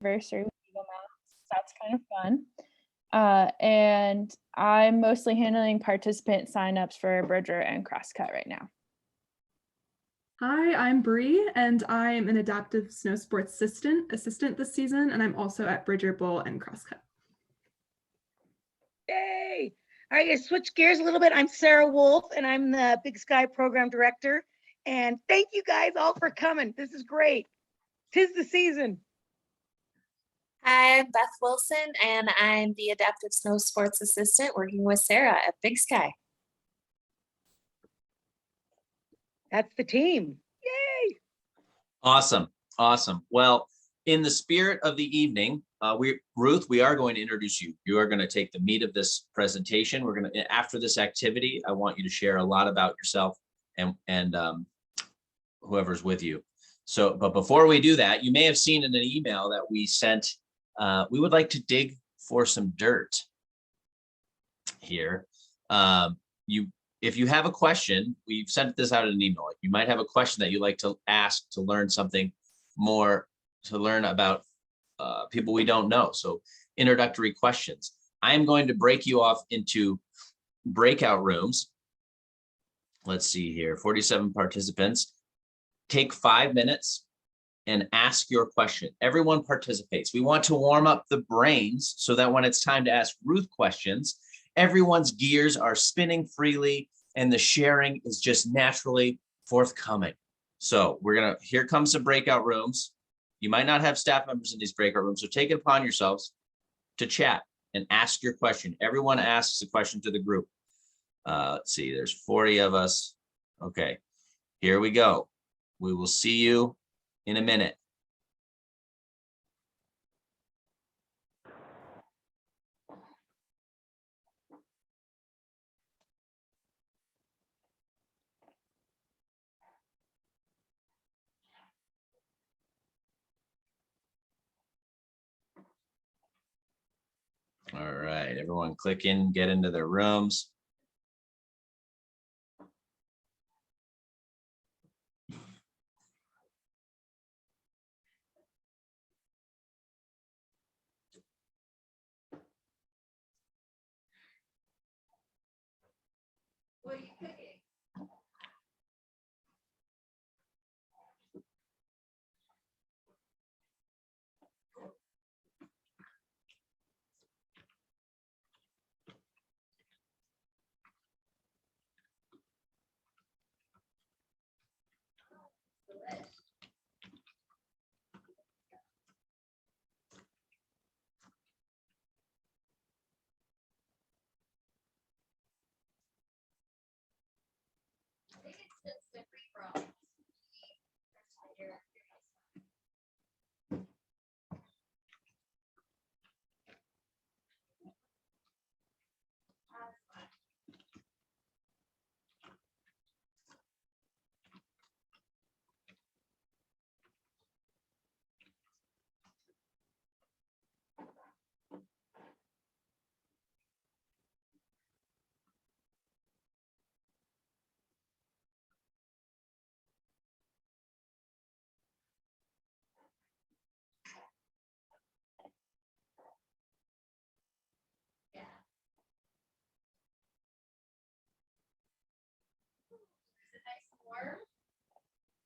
anniversary with Eagle Mounts. That's kind of fun. And I'm mostly handling participant signups for Bridger and Crosscut right now. Hi, I'm Bree, and I'm an adaptive snow sports assistant this season, and I'm also at Bridger Bowl and Crosscut. Yay! All right, I switch gears a little bit. I'm Sarah Wolf, and I'm the Big Sky Program Director. And thank you guys all for coming. This is great. 'Tis the season. Hi, I'm Beth Wilson, and I'm the Adaptive Snow Sports Assistant working with Sarah at Big Sky. That's the team. Yay! Awesome. Awesome. Well, in the spirit of the evening, Ruth, we are going to introduce you. You are going to take the meat of this presentation. We're going to, after this activity, I want you to share a lot about yourself and whoever's with you. So, but before we do that, you may have seen in an email that we sent, we would like to dig for some dirt here. If you have a question, we've sent this out in an email. You might have a question that you'd like to ask to learn something more, to learn about people we don't know. So introductory questions. I'm going to break you off into breakout rooms. Let's see here, 47 participants. Take 5 minutes and ask your question. Everyone participates. We want to warm up the brains so that when it's time to ask Ruth questions, everyone's gears are spinning freely and the sharing is just naturally forthcoming. So here comes the breakout rooms. You might not have staff members in these breakout rooms, so take it upon yourselves to chat and ask your question. Everyone asks a question to the group. Let's see, there's 40 of us. Okay, here we go. We will see you in a minute. All right, everyone click in, get into their rooms. What are you cooking?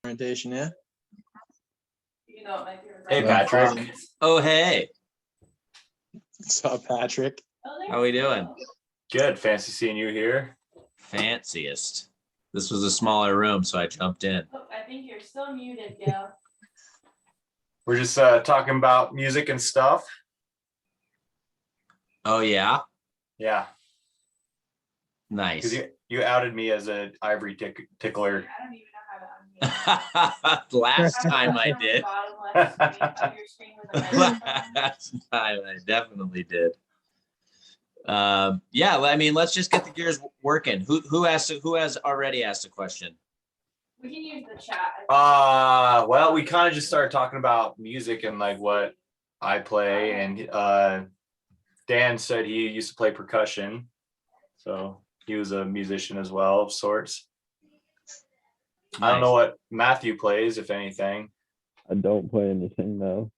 Orientation, yeah. Hey, Patrick. Oh, hey. What's up, Patrick? How we doing? Good. Fancy seeing you here. Fanciest. This was a smaller room, so I jumped in. Oh, I think you're still muted, Gail. We're just talking about music and stuff. Oh, yeah? Yeah. Nice. Because you outed me as an ivory tickler. I don't even know how to unmute. Last time I did. Last Last time I definitely did. Yeah, I mean, let's just get the gears working. Who has already asked a question? We can use the chat. Well, we kind of just started talking about music and like what I play, and Dan said he used to play percussion, so he was a musician as well of sorts. Nice. I don't know what Matthew plays, if anything. I don't play anything though.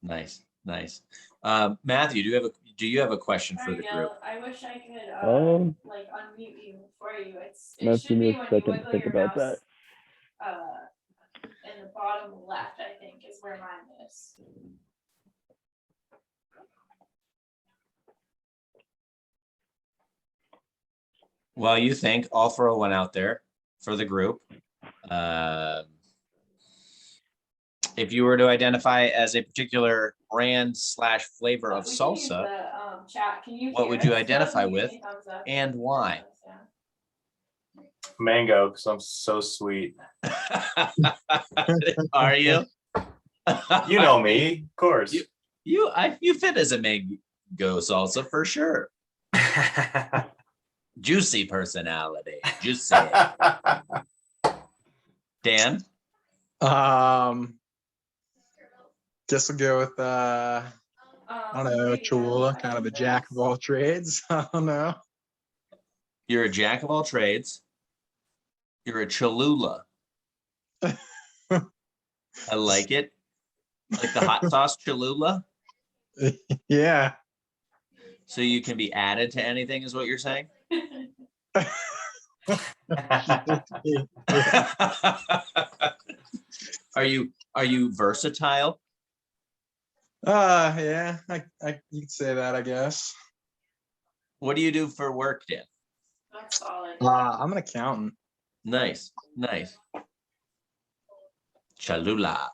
Nice, nice. Matthew, do you have a question for the group? I wish I could like unmute you for you. It Let's should give me be a when you second to wiggle think your about mouse that. in the bottom left, I think, is where mine is. While you think, I'll throw one out there for the group. If you were to identify as a particular brand / flavor of We can use salsa, the, chat. Can you what hear would you us? identify Give me with a thumbs up. and why? Mango, because I'm so sweet. Are you? You know me, of course. You fit as a mango salsa for sure. Juicy personality. Juicy. Dan? Guess we'll go with I don't know, Cholula, kind of a jack of all trades. I don't know. You're a jack of all trades. You're a Cholula. I like it. Like the hot sauce Cholula. Yeah. So you can be added to anything, is what you're saying? Are you versatile? Yeah, you could say that, I guess. What do you do for work, Dan? That's solid. I'm an accountant. Nice, nice. Cholula.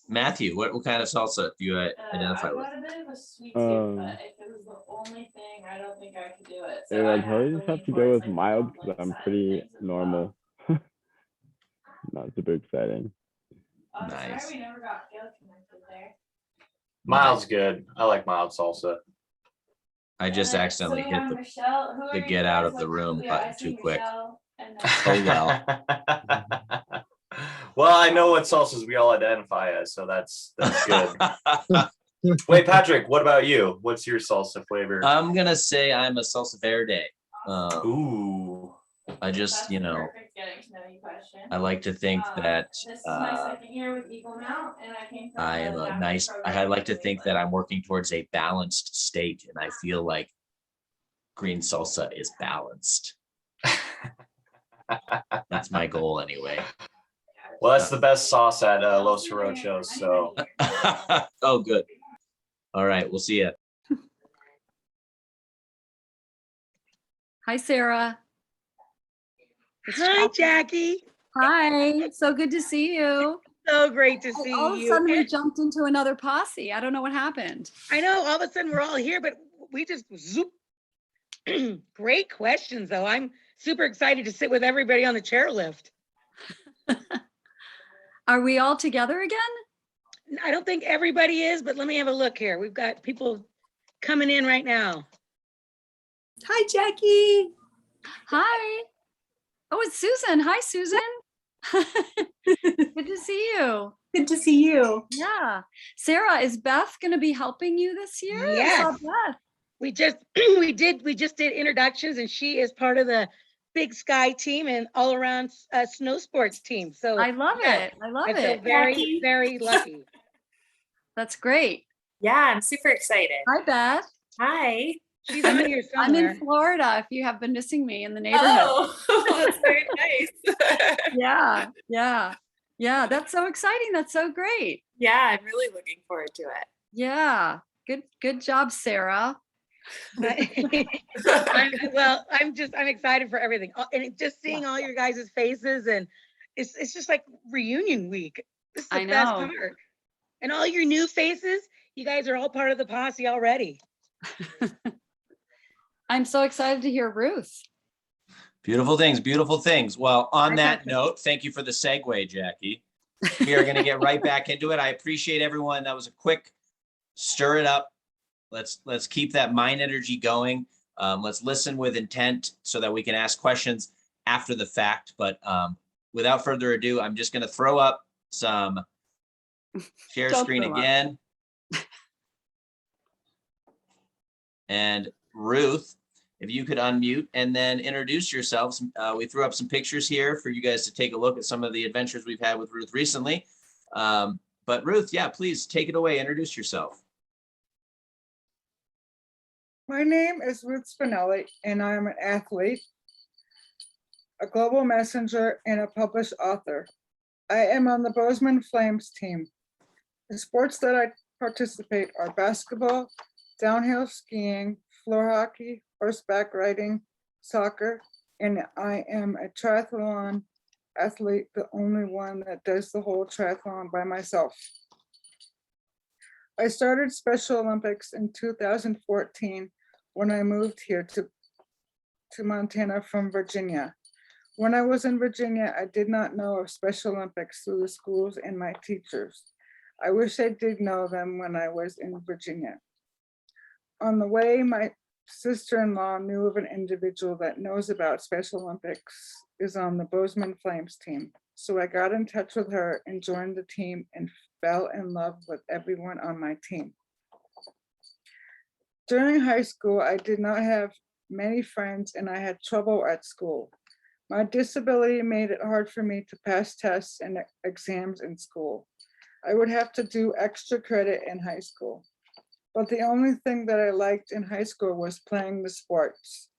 Matthew, what kind of salsa do you identify with? I've got a bit of a sweet tooth, but if it was the only thing, I don't think I could do it. So I'd probably just have to go with mild because I'm pretty normal. Not super exciting. Nice. Sorry we never got Gil connected there. Mild's good. I like mild salsa. I just accidentally hit the get out of the room button too quick. Oh well. Well, I know what salsas we all identify as, so that's good. Wait, Patrick, what about you? What's your salsa flavor? I'm gonna say I'm a salsa verde. Ooh. I just, That's the perfect getting to know you question. I like to think that This is my second year with Eagle Mount, and I came from I am a nice, I like to think that I'm working towards a balanced state, and I feel like green salsa is balanced. That's my goal anyway. Well, that's the best sauce at Los Jarochos, so. Oh, good. All right, we'll see you. Hi, Sarah. Hi, Jackie. Hi, so good to see you. So great to see All of a you. sudden, we jumped into another posse. I don't know what happened. I know, all of a sudden we're all here, but we just zoop. Great questions, though. I'm super excited to sit with everybody on the chairlift. Are we all together again? I don't think everybody is, but let me have a look here. We've got people coming in right now. Hi, Jackie. Hi. Oh, it's Susan. Hi, Susan. Good to see you. Good to see you. Yeah. Sarah, is Beth going to be helping you this year? Yes. I saw Beth. We just did introductions, and she is part of the Big Sky team and all around snow sports team. So I love it. I love I feel it. very, very lucky. That's great. Yeah, I'm super excited. Hi, Beth. Hi. She's on here I'm somewhere. in Florida if you have been missing me in the neighborhood. Oh, that's very nice. Yeah, yeah, yeah. That's so exciting. That's so great. Yeah, I'm really looking forward to it. Yeah. Good job, Sarah. I'm excited for everything. And just seeing all your guys' faces, and it's just like reunion week. This is the best part. And all your new faces, you guys are all part of the posse already. I'm so excited to hear Ruth. Beautiful things, beautiful things. Well, on that note, thank you for the segue, Jackie. We are going to get right back into it. I appreciate everyone. That was a quick stir it up. Let's keep that mind energy going. Let's listen with intent so that we can ask questions after the fact. But without further ado, I'm just going to throw up some share screen again. And Ruth, if you could unmute and then introduce yourselves. We threw up some pictures here for you guys to take a look at some of the adventures we've had with Ruth recently. But Ruth, yeah, please take it away. Introduce yourself. My name is Ruth Spinelli, and I am an athlete, a global messenger, and a published author. I am on the Bozeman Flames team. The sports that I participate are basketball, downhill skiing, floor hockey, horseback riding, soccer, and I am a triathlon athlete, the only one that does the whole triathlon by myself. I started Special Olympics in 2014 when I moved here to Montana from Virginia. When I was in Virginia, I did not know of Special Olympics through the schools and my teachers. I wish I did know them when I was in Virginia. On the way, my sister-in-law knew of an individual that knows about Special Olympics, is on the Bozeman Flames team. So I got in touch with her and joined the team and fell in love with everyone on my team. During high school, I did not have many friends and I had trouble at school. My disability made it hard for me to pass tests and exams in school. I would have to do extra credit in high school. But the only thing that I liked in high school was playing the sports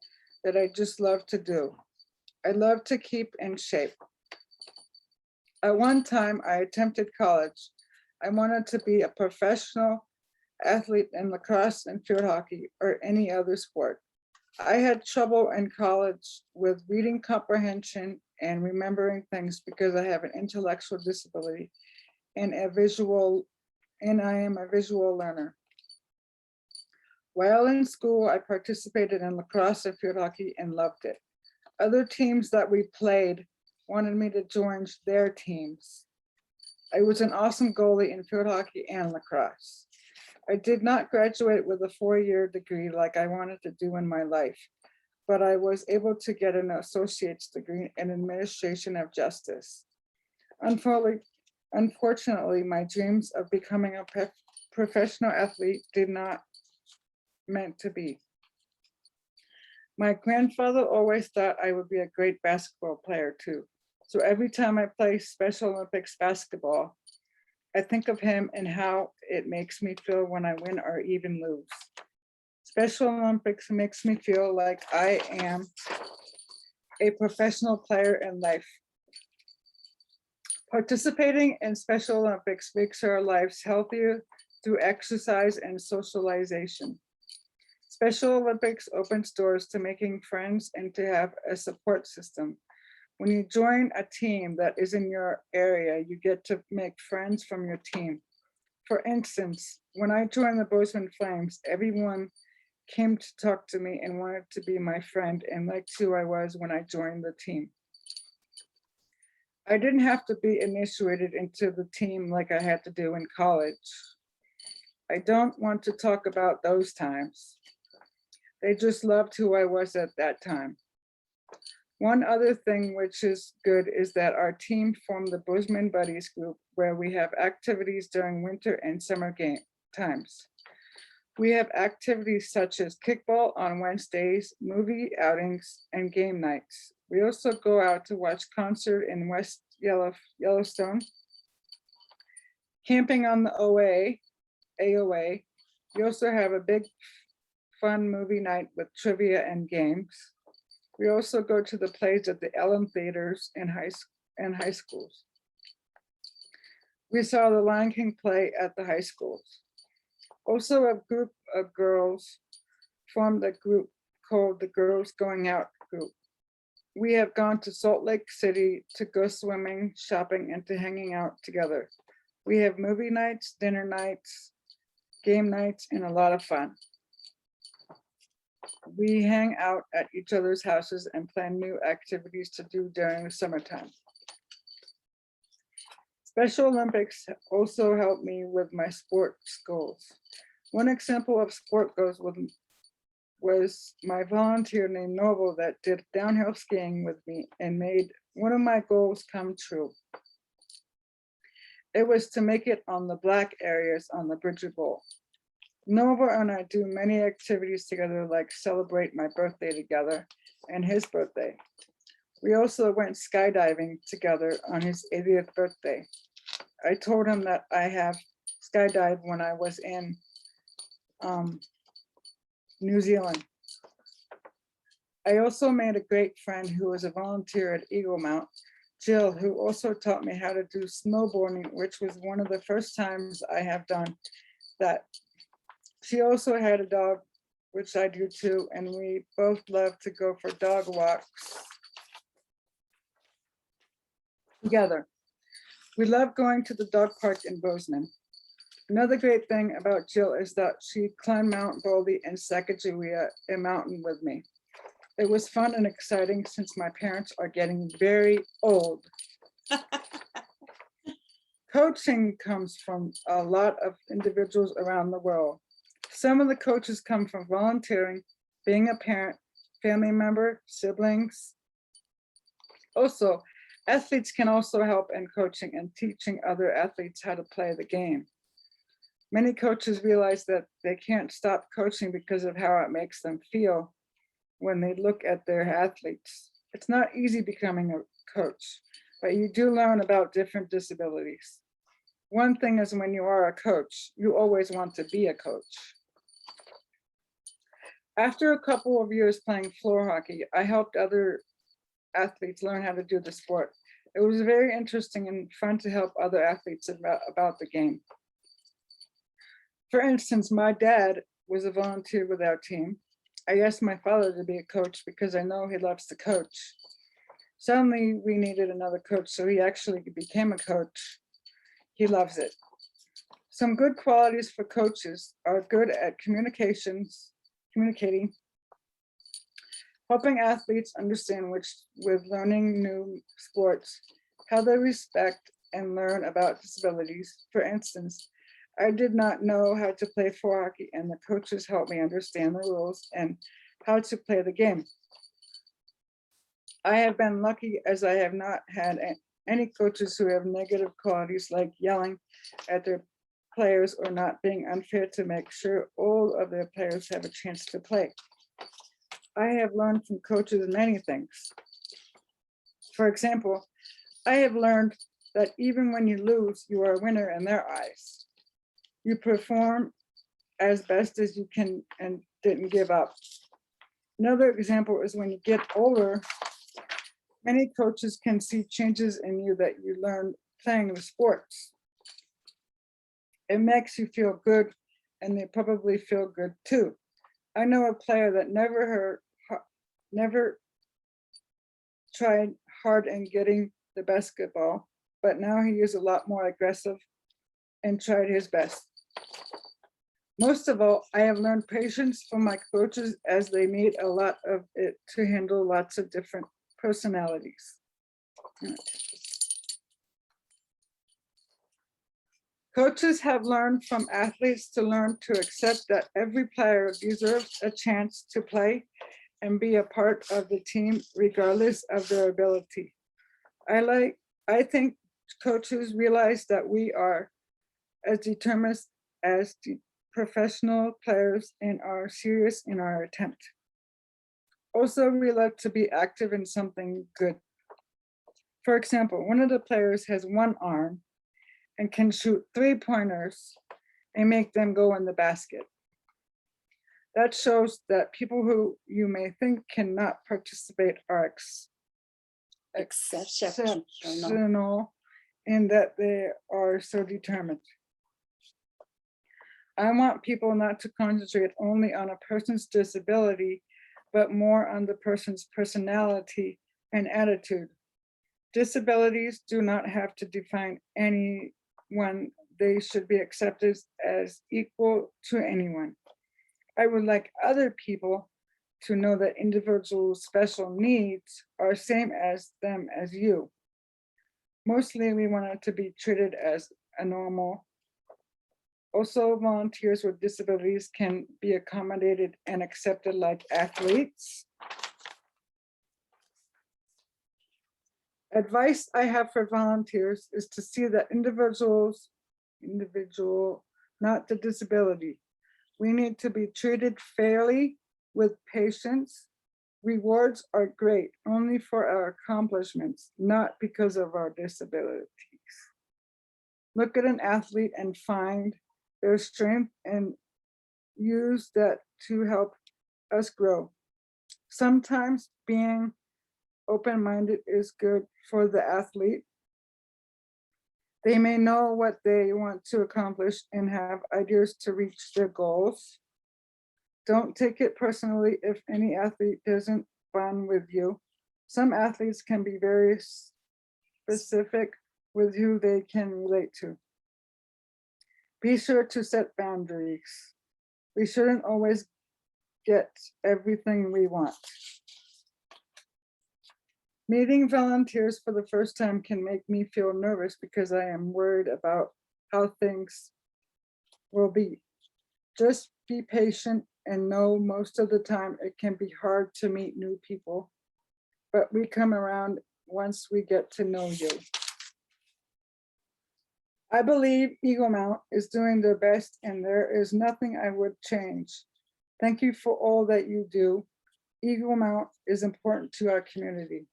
that I just loved to do. I loved to keep in shape. At one time, I attempted college. I wanted to be a professional athlete in lacrosse and field hockey or any other sport. I had trouble in college with reading comprehension and remembering things because I have an intellectual disability and I am a visual learner. While in school, I participated in lacrosse and field hockey and loved it. Other teams that we played wanted me to join their teams. I was an awesome goalie in field hockey and lacrosse. I did not graduate with a 4-year degree like I wanted to do in my life, but I was able to get an associate's degree in administration of justice. Unfortunately, my dreams of becoming a professional athlete did not meant to be. My grandfather always thought I would be a great basketball player too. So every time I play Special Olympics basketball, I think of him and how it makes me feel when I win or even lose. Special Olympics makes me feel like I am a professional player in life. Participating in Special Olympics makes our lives healthier through exercise and socialization. Special Olympics opens doors to making friends and to have a support system. When you join a team that is in your area, you get to make friends from your team. For instance, when I joined the Bozeman Flames, everyone came to talk to me and wanted to be my friend and liked who I was when I joined the team. I didn't have to be initiated into the team like I had to do in college. I don't want to talk about those times. They just loved who I was at that time. One other thing which is good is that our team formed the Bozeman Buddies group where we have activities during winter and summer game times. We have activities such as kickball on Wednesdays, movie outings, and game nights. We also go out to watch concert in West Yellowstone, camping on the AOA. We also have a big fun movie night with trivia and games. We also go to the plays at the Ellen theaters and high schools. We saw the Lion King play at the high schools. Also, a group of girls formed a group called the Girls Going Out group. We have gone to Salt Lake City to go swimming, shopping, and to hanging out together. We have movie nights, dinner nights, game nights, and a lot of fun. We hang out at each other's houses and plan new activities to do during the summertime. Special Olympics also helped me with my sports goals. One example of sport goals was my volunteer named Noble that did downhill skiing with me and made one of my goals come true. It was to make it on the black areas on the Bridger Bowl. Noble and I do many activities together, like celebrate my birthday together and his birthday. We also went skydiving together on his 80th birthday. I told him that I have skydived when I was in New Zealand. I also made a great friend who was a volunteer at Eagle Mount, Jill, who also taught me how to do snowboarding, which was one of the first times I have done that. She also had a dog, which I do too, and we both love to go for dog walks together. We love going to the dog park in Bozeman. Another great thing about Jill is that she climbed Mount Baldy and Sacagawea, a mountain with me. It was fun and exciting since my parents are getting very old. Coaching comes from a lot of individuals around the world. Some of the coaches come from volunteering, being a parent, family member, siblings. Also, athletes can also help in coaching and teaching other athletes how to play the game. Many coaches realize that they can't stop coaching because of how it makes them feel when they look at their athletes. It's not easy becoming a coach, but you do learn about different disabilities. One thing is, when you are a coach, you always want to be a coach. After a couple of years playing floor hockey, I helped other athletes learn how to do the sport. It was very interesting and fun to help other athletes about the game. For instance, my dad was a volunteer with our team. I asked my father to be a coach because I know he loves to coach. Suddenly we needed another coach, so he actually became a coach. He loves it. Some good qualities for coaches are good at communicating, helping athletes understand with learning new sports, how they respect and learn about disabilities. For instance, I did not know how to play floor hockey, and the coaches helped me understand the rules and how to play the game. I have been lucky as I have not had any coaches who have negative qualities like yelling at their players or not being unfair to make sure all of their players have a chance to play. I have learned from coaches many things. For example, I have learned that even when you lose, you are a winner in their eyes. You perform as best as you can and didn't give up. Another example is when you get older, many coaches can see changes in you that you learned playing the sports. It makes you feel good, and they probably feel good too. I know a player that never tried hard in getting the basketball, but now he is a lot more aggressive and tried his best. Most of all, I have learned patience from my coaches as they need a lot of it to handle lots of different personalities. Coaches have learned from athletes to learn to accept that every player deserves a chance to play and be a part of the team regardless of their ability. I think coaches realize that we are as determined as the professional players and are serious in our attempt. Also, we like to be active in something good. For example, one of the players has one arm and can shoot 3-pointers and make them go in the basket. That shows that people who you may think cannot participate are exceptional in that they are so determined. I want people not to concentrate only on a person's disability, but more on the person's personality and attitude. Disabilities do not have to define anyone. They should be accepted as equal to anyone. I would like other people to know that individuals' special needs are same as them as you. Mostly we want it to be treated as a normal. Also, volunteers with disabilities can be accommodated and accepted like athletes. Advice I have for volunteers is to see that individual, not the disability. We need to be treated fairly with patience. Rewards are great only for our accomplishments, not because of our disabilities. look at an athlete and find their strength and use that to help us grow. Sometimes being open-minded is good for the athlete. They may know what they want to accomplish and have ideas to reach their goals. Don't take it personally if any athlete doesn't bond with you. Some athletes can be very specific with who they can relate to. Be sure to set boundaries. We shouldn't always get everything we want. Meeting volunteers for the first time can make me feel nervous because I am worried about how things will be. Just be patient and know most of the time it can be hard to meet new people, but we come around once we get to know you. I believe Eagle Mount is doing their best and there is nothing I would change. Thank you for all that you do. Eagle Mount is important to our community.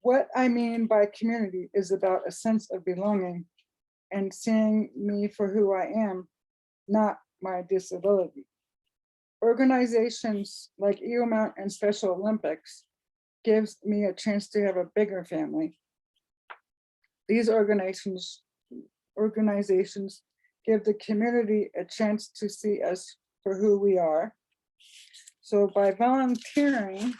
What I mean by community is about a sense of belonging and seeing me for who I am, not my disability. Organizations like Eagle Mount and Special Olympics gives me a chance to have a bigger family. These organizations give the community a chance to see us for who we are. So by volunteering,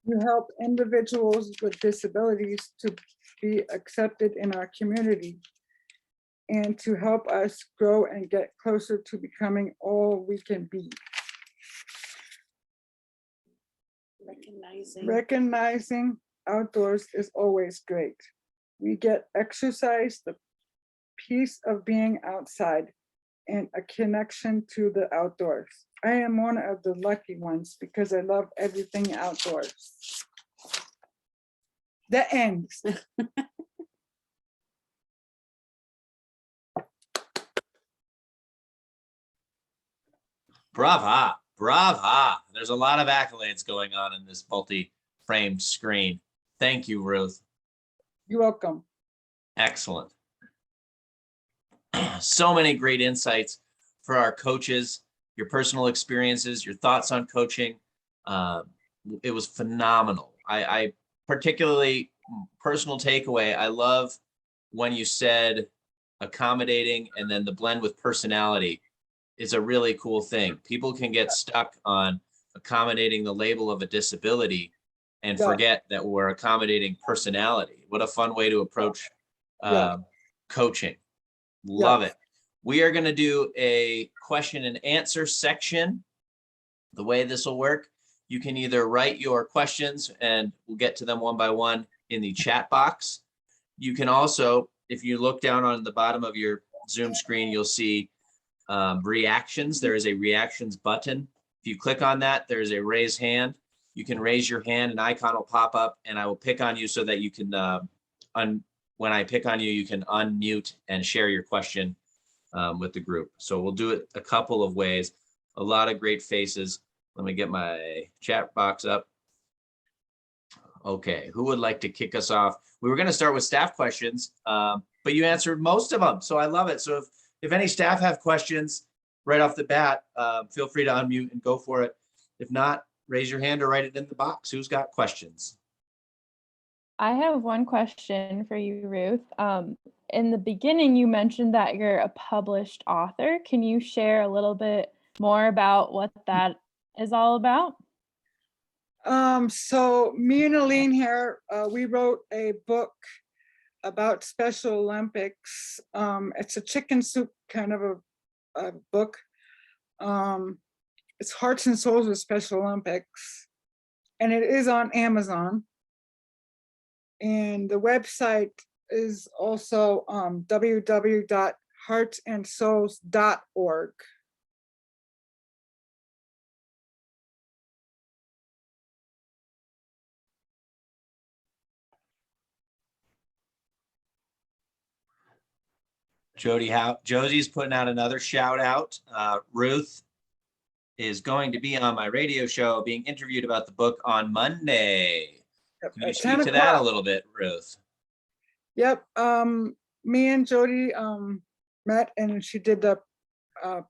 you help individuals with disabilities to be accepted in our community and to help us grow and get closer to becoming all we can be. Recognizing outdoors is always great. We get exercise, the peace of being outside, and a connection to the outdoors. I am one of the lucky ones because I love everything outdoors. The end. Brava, brava. There's a lot of accolades going on in this multi-framed screen. Thank you, Ruth. You're welcome. Excellent. So many great insights for our coaches, your personal experiences, your thoughts on coaching. It was phenomenal. I particularly, personal takeaway, I love when you said accommodating and then the blend with personality is a really cool thing. People can get stuck on accommodating the label of a disability and forget that we're accommodating personality. What a fun way to approach coaching. Love it. We are going to do a question and answer section. The way this will work, you can either write your questions and we'll get to them one by one in the chat box. You can also, if you look down on the bottom of your Zoom screen, you'll see reactions. There is a reactions button. If you click on that, there's a raise hand. You can raise your hand, an icon will pop up and I will pick on you so that you can, when I pick on you, you can unmute and share your question with the group. So we'll do it a couple of ways. A lot of great faces. Let me get my chat box up. Okay, who would like to kick us off? We were going to start with staff questions, but you answered most of them, so I love it. So if any staff have questions right off the bat, feel free to unmute and go for it. If not, raise your hand or write it in the box. Who's got questions? I have one question for you, Ruth. In the beginning, you mentioned that you're a published author. Can you share a little bit more about what that is all about? So me and Aline here, we wrote a book about Special Olympics. It's a chicken soup kind of a book. It's Hearts and Souls of Special Olympics, and it is on Amazon. And the website is also www.heartsandsouls.org. Josie's putting out another shout out. Ruth is going to be on my radio show being interviewed about the book on Monday. Can you speak to that a little bit, Ruth? Yep. Me and Jody met, and she did the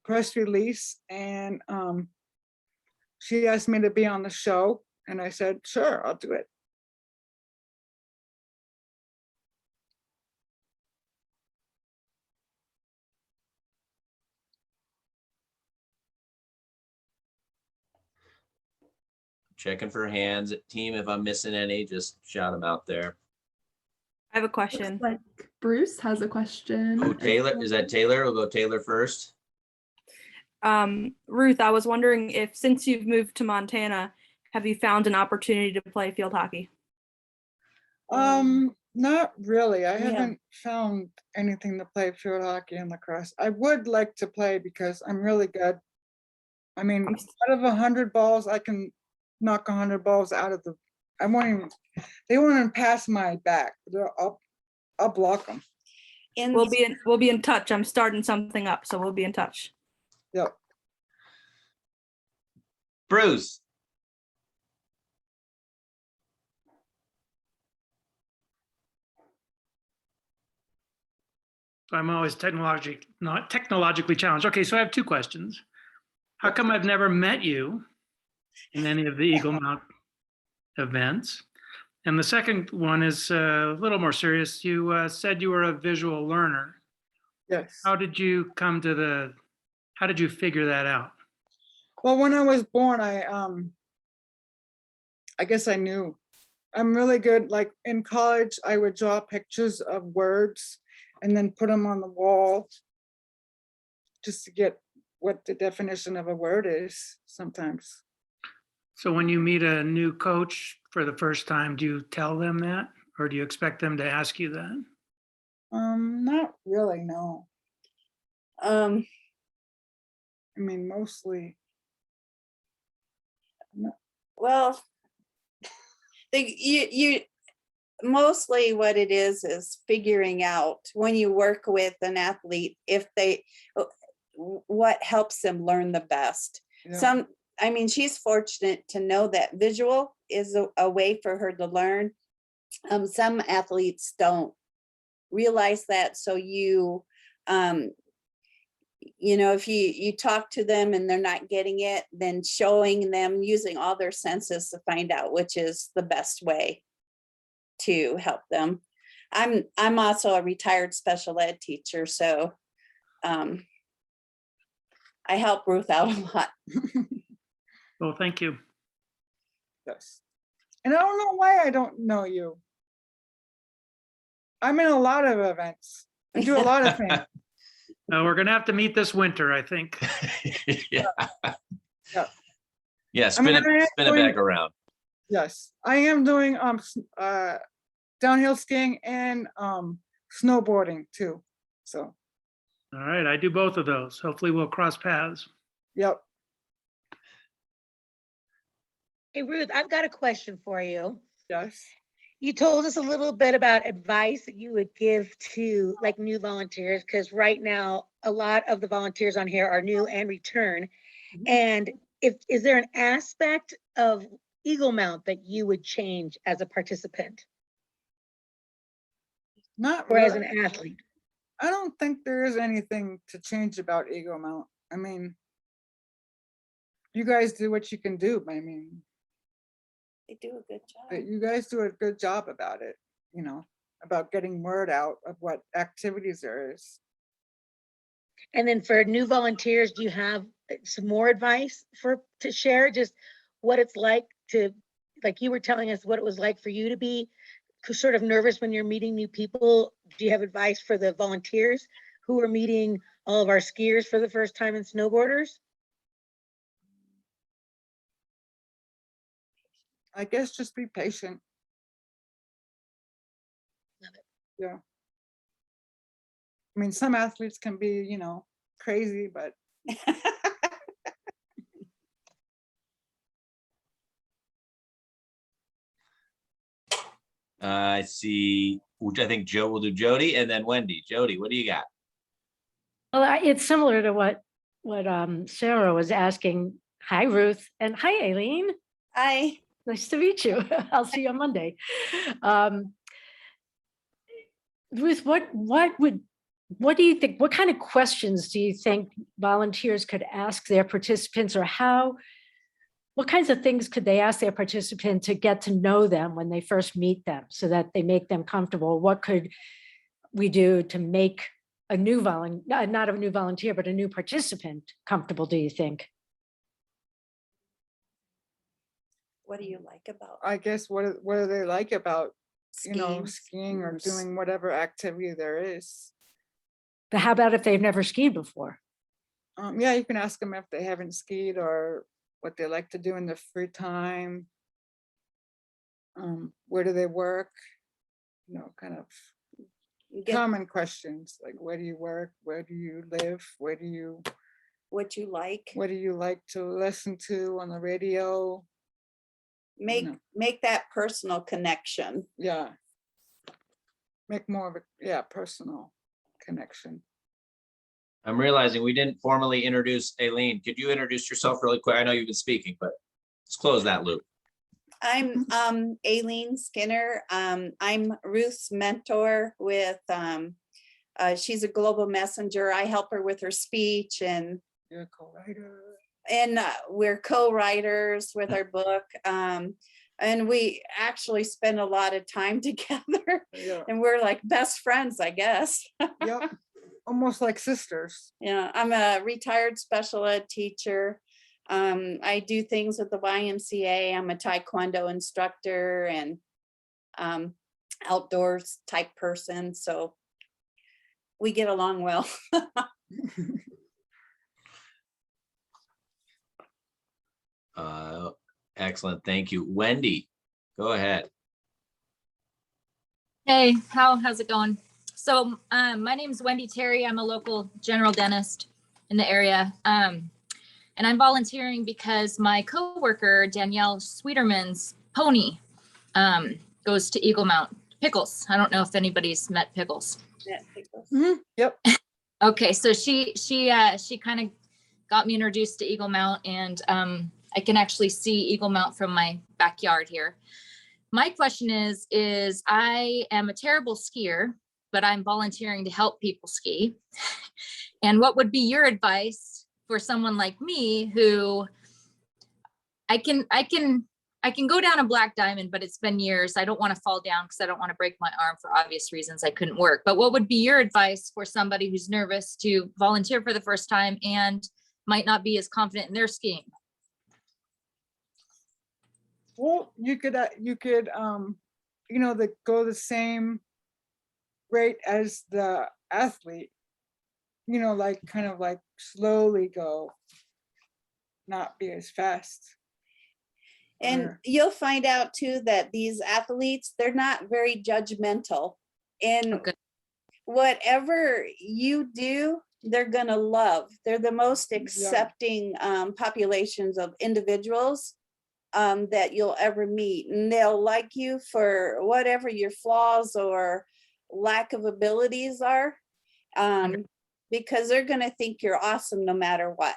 press release, and she asked me to be on the show, and I said, sure, I'll do it. Checking for hands. Team, if I'm missing any, just shout them out there. I have a Looks question. like Bruce has a question. Oh, Taylor, is that Taylor? We'll go Taylor first. Ruth, I was wondering if, since you've moved to Montana, have you found an opportunity to play field hockey? Not really. I Yeah. haven't found anything to play field hockey and lacrosse. I would like to play because I'm really good. I mean, out of 100 balls, I can knock 100 balls out of the. I won't even. They won't even pass my back. I'll block them. We'll be in touch. I'm starting something up, so we'll be in touch. Yep. Bruce. I'm always technologically challenged. Okay, so I have two questions. How come I've never met you in any of the Eagle Mount events? And the second one is a little more serious. You said you were a visual learner. Yes. How did you figure that out? Well, when I was born, I guess I knew. I'm really good. Like in college, I would draw pictures of words and then put them on the wall just to get what the definition of a word is sometimes. So when you meet a new coach for the first time, do you tell them that, or do you expect them to ask you that? Not really, no. I mean, mostly. Well, you mostly what it is figuring out when you work with an athlete if they what helps them learn the best. Yeah. I mean, she's fortunate to know that visual is a way for her to learn. Some athletes don't realize that, so you know, if you talk to them and they're not getting it, then showing them using all their senses to find out which is the best way to help them. I'm also a retired special ed teacher, so I help Ruth out a lot. Well, thank you. Yes. And I don't know why I don't know you. I'm in a lot of events. I do a lot of things. We're going to have to meet this winter, I think. Yeah. Yeah. Yeah, spin it back around. Yes, I am doing downhill skiing and snowboarding too. So. All right, I do both of those. Hopefully we'll cross paths. Yep. Hey, Ruth, I've got a question for you. Yes. You told us a little bit about advice that you would give to like new volunteers, because right now a lot of the volunteers on here are new and return. Mm-hmm. And is there an aspect of Eagle Mount that you would change as a participant? Not or really. As an athlete? I don't think there is anything to change about Eagle Mount. I mean, you guys do what you can do. I mean, they do a good job. You guys do a good job about it, you know, about getting word out of what activities there is. And then for new volunteers, do you have some more advice to share? Just what it's like to, like you were telling us what it was like for you to be sort of nervous when you're meeting new people. Do you have advice for the volunteers who are meeting all of our skiers for the first time and snowboarders? I guess just be patient. Love it. Yeah. I mean, some athletes can be, you know, crazy, but. I see. I think Joe will do Jody and then Wendy. Jody, what do you got? Well, it's similar to what Sarah was asking. Hi, Ruth, and hi, Aileen. Hi. Nice to meet you. I'll see you on Monday. Ruth, what do you think, what kind of questions do you think volunteers could ask their participants, or what kinds of things could they ask their participant to get to know them when they first meet them so that they make them comfortable? What could we do to make a new not a new volunteer, but a new participant comfortable, do you think? What do you like about? I guess what do they like about, Skiing. skiing or doing whatever activity there is? But how about if they've never skied before? Yeah, you can ask them if they haven't skied or what they like to do in their free time. Where do they work? Kind of common questions like, where do you work? Where do you live? What you like? What do you like to listen to on the radio? Make that personal connection. Yeah. Make more of a personal connection. I'm realizing we didn't formally introduce Aileen. Could you introduce yourself really quick? I know you've been speaking, but let's close that loop. I'm Aileen Skinner. I'm Ruth's mentor with, she's a global messenger. I help her with her speech, and you're a co-writer. And we're co-writers with our book. And we actually spend a lot of time together. Yeah. And we're like best friends, I guess. Yep. Almost like sisters. Yeah, I'm a retired special ed teacher. I do things with the YMCA. I'm a Taekwondo instructor and outdoors type person. So we get along well. Excellent. Thank you. Wendy, go ahead. Hey, how's it going? So my name is Wendy Terry. I'm a local general dentist in the area. And I'm volunteering because my coworker, Danielle Sweeterman's pony goes to Eagle Mount. Pickles. I don't know if anybody's met Pickles. Yeah, Pickles. Mm-hmm. Yep. Okay, so she kind of got me introduced to Eagle Mount, and I can actually see Eagle Mount from my backyard here. My question is I am a terrible skier, but I'm volunteering to help people ski. And what would be your advice for someone like me who I can go down a black diamond, but it's been years. I don't want to fall down because I don't want to break my arm for obvious reasons. I couldn't work. But what would be your advice for somebody who's nervous to volunteer for the first time and might not be as confident in their skiing? Well, you could go the same rate as the athlete, like kind of like slowly go, not be as fast. And you'll find out too that these athletes, they're not very judgmental. And whatever you do, they're gonna love. They're the most accepting populations of individuals that you'll ever meet. And they'll like you for whatever your flaws or lack of abilities are, because they're gonna think you're awesome no matter what.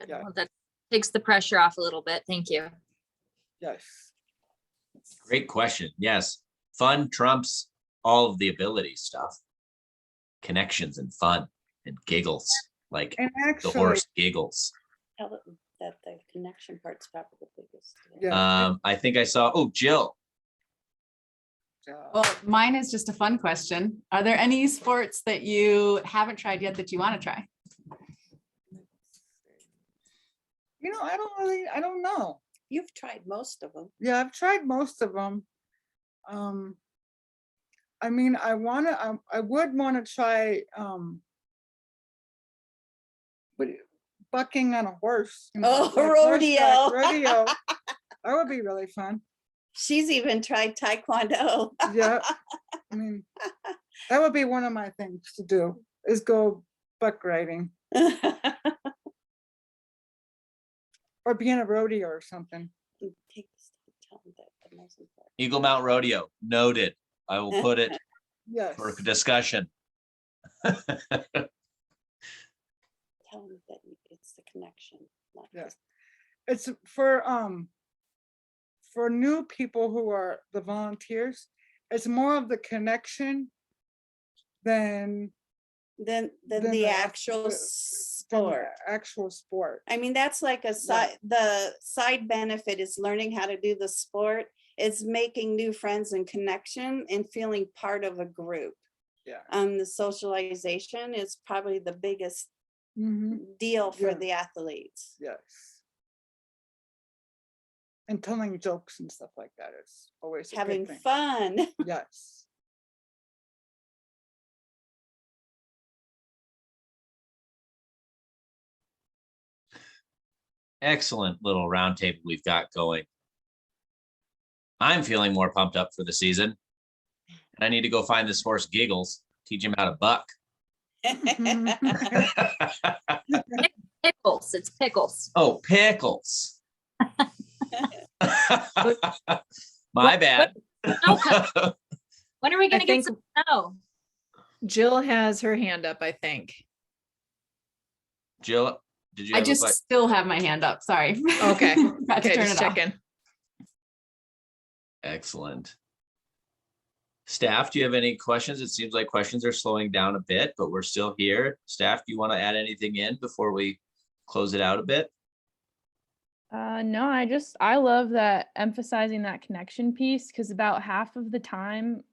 Yeah. Well, that takes the pressure off a little bit. Thank you. Yes. Great question. Yes. Fun trumps all of the ability stuff. Connections and fun and giggles, like and actually, the horse giggles. Tell them that the connection part's probably the biggest. I think I saw, Jill. Well, mine is just a fun question. Are there any sports that you haven't tried yet that you want to try? I don't know. You've tried most of them. Yeah, I've tried most of them. I mean, I would want to try bucking on a horse. Rodeo. Rodeo. That would be really fun. She's even tried Taekwondo. Yeah. I mean, that would be one of my things to do, is go buck riding. Or be in a rodeo or something. Eagle Mount Rodeo, noted. I will put it yes. for discussion. Tell them that it's the connection. Yes. It's for new people who are the volunteers, it's more of the connection than the actual sport. Actual sport. I mean, that's like a side, the side benefit is learning how to do the sport. It's making new friends and connection and feeling part of a group. Yeah. The socialization is probably the biggest deal for the athletes. Yes. And telling jokes and stuff like that is always a Having good thing. fun. Yes. Excellent little roundtable we've got going. I'm feeling more pumped up for the season. And I need to go find this horse Giggles, teach him how to buck. Pickles, it's Pickles. Oh, Pickles. My bad. When are we gonna get some snow? Jill has her hand up, I think. Jill, did you I have just still have my hand up. Sorry. Okay. Forgot to Okay, turn just it off. checking. Excellent. Staff, do you have any questions? It seems like questions are slowing down a bit, but we're still here. Staff, do you want to add anything in before we close it out a bit? No, I love that emphasizing that connection piece, because about half of the time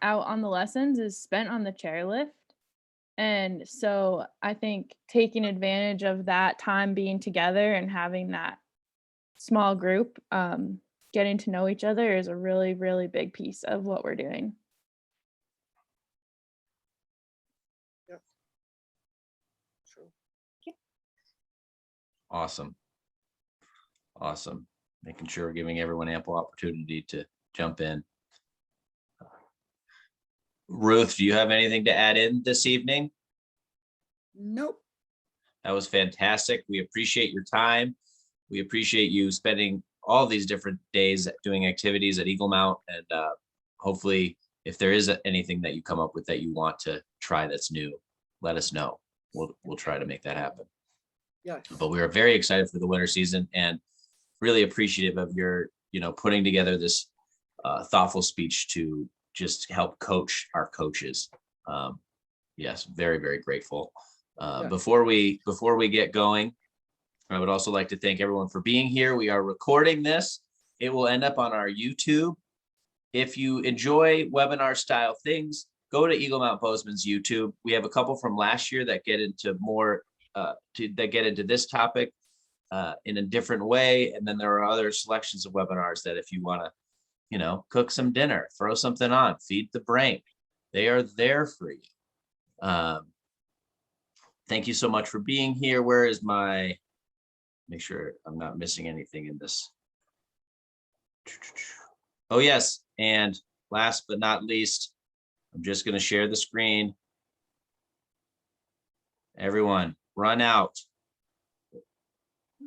out on the lessons is spent on the chairlift. And so I think taking advantage of that time being together and having that small group, getting to know each other is a really, really big piece of what we're doing. Yep. True. Awesome. Awesome. Making sure we're giving everyone ample opportunity to jump in. Ruth, do you have anything to add in this evening? Nope. That was fantastic. We appreciate your time. We appreciate you spending all these different days doing activities at Eagle Mount. And hopefully, if there is anything that you come up with that you want to try that's new, let us know. We'll try to make that happen. Yes. But we are very excited for the winter season and really appreciative of your, putting together this thoughtful speech to just help coach our coaches. Yes, very, very grateful. Before we get going, I would also like to thank everyone for being here. We are recording this. It will end up on our YouTube. If you enjoy webinar style things, go to Eagle Mount Bozeman's YouTube. We have a couple from last year that get into more that get into this topic in a different way. And then there are other selections of webinars that if you want to, cook some dinner, throw something on, feed the brain, they are there for you. Thank you so much for being here. Where is my, make sure I'm not missing anything in this. Oh, yes. And last but not least, I'm just going to share the screen. Everyone, run out.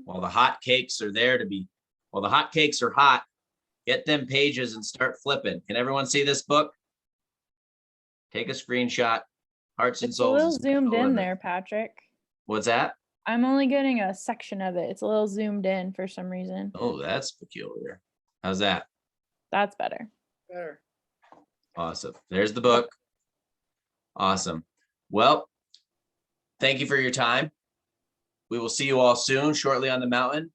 While the hot cakes are there to be, while the hot cakes are hot, get them pages and start flipping. Can everyone see this book? Take a screenshot. Hearts and It's a little Souls. zoomed in there, Patrick. What's that? I'm only getting a section of it. It's a little zoomed in for some reason. Oh, that's peculiar. How's that? That's better. Better. Awesome. There's the book. Awesome. Well, thank you for your time. We will see you all soon, shortly on the mountain.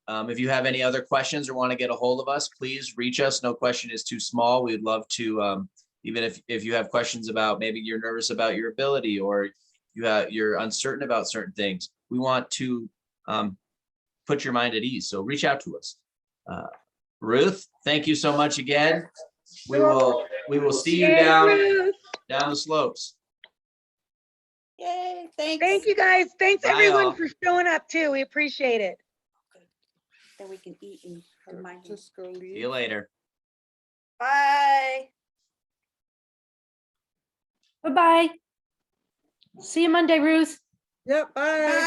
If you have any other questions or want to get a hold of us, please reach us. No question is too small. We'd love to, even if you have questions about maybe you're nervous about your ability or you're uncertain about certain things, we want to put your mind at ease. So reach out to us. Ruth, thank you so much again. We will see you down the slopes. Yay, thanks. Thank you guys. Thanks Bye, everyone all. for showing up too. We appreciate it. Then we can eat and remind you. Just go leave. See you later. Bye. Bye-bye. See you Monday, Ruth. Yep. Bye. Bye.